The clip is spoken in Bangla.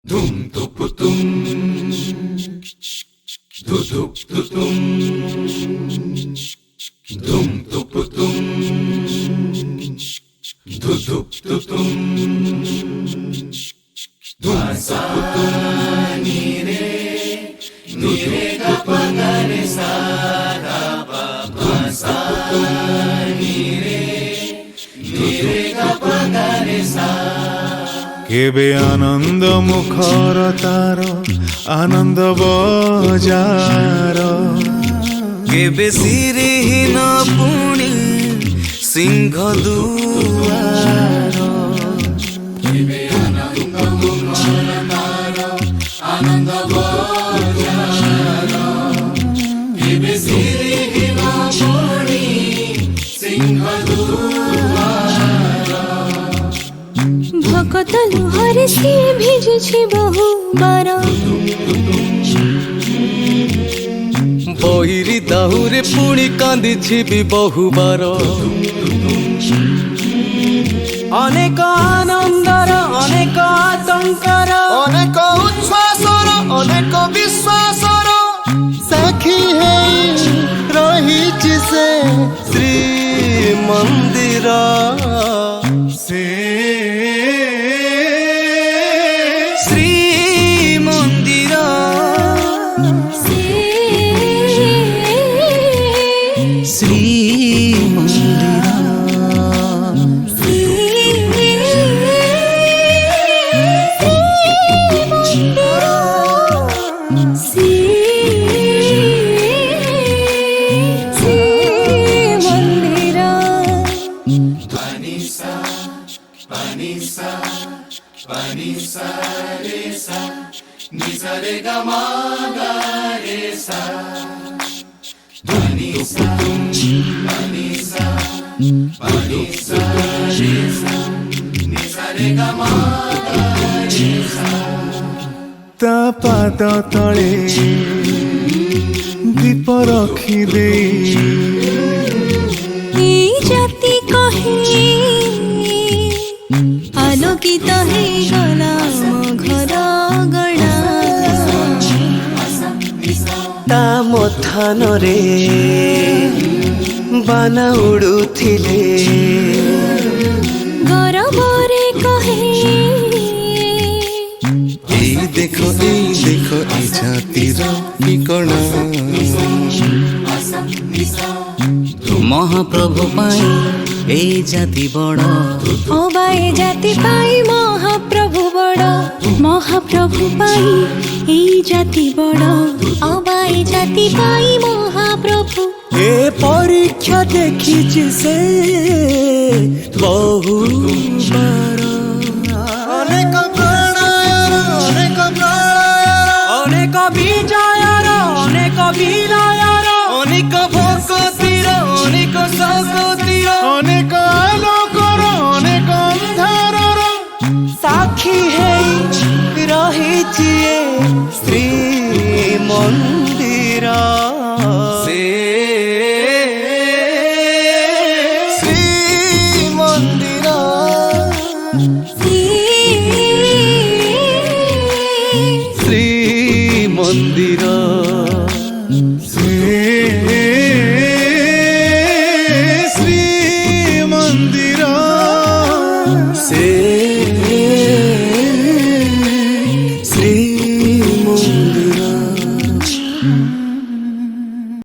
Dum tuputum, duduk tutum, dum tuputum, duduk tutum, dum tuputum, nire kapagane sadapa, nire kapagane কেবে আনন্দ মুখর তার আনন্দ বজার কেবে সিরিহীন পুଣି সিংহ দুয়ার আনন্দ বজার কেবে সিরিহীন পুଣି সিংহ ভকত লুহরে সে ভিজেছি বহুবার বহিরি দাহুরে পুଣି কান্দিছি বি বহুবার অনেক আনন্দর অনেক আতঙ্কর অনেক উচ্ছ্বাসর অনেক বিশ্বাসর সাক্ষী হেই রহিছি সে শ্রীমন্দির সে শ্রীমন্দির Panisa resa, nisa re ga ma ga resa. Panisa, panisa, panisa resa, nisa re ga ma ga resa. তা পাদ তଳେ দীপ রখি দেই এই জাতি কহে আলোকিত হইগলা ঘর গড়া তা মথাନରେ বানা উড়ুଥିଲେ গরবরে কহে এই দেখো এই জাতির নিকণা মহাপ্রভু পাই এই জাতি বড় অবা এ জাতি পাই মহাপ্রভু বড় মহাপ্রভু পাই এই জাতি বড় অবা এ জাতি পাই মহাপ্রভু এ পরীক্ষা দেখিছি সে বহুবার অনেক প্রণয়ের অনেক অনেক বিজয়র অনেক বিলয়র অনেক ভকতির অনেক শকতির অনেক আলোকর অনেক অন্ধারর সাক্ষী হেই রহিছি এ শ্রীমন্দির সে শ্রীমন্দির শ্রীমন্দির শ্রীমন্দির সে শ্রীমন্দির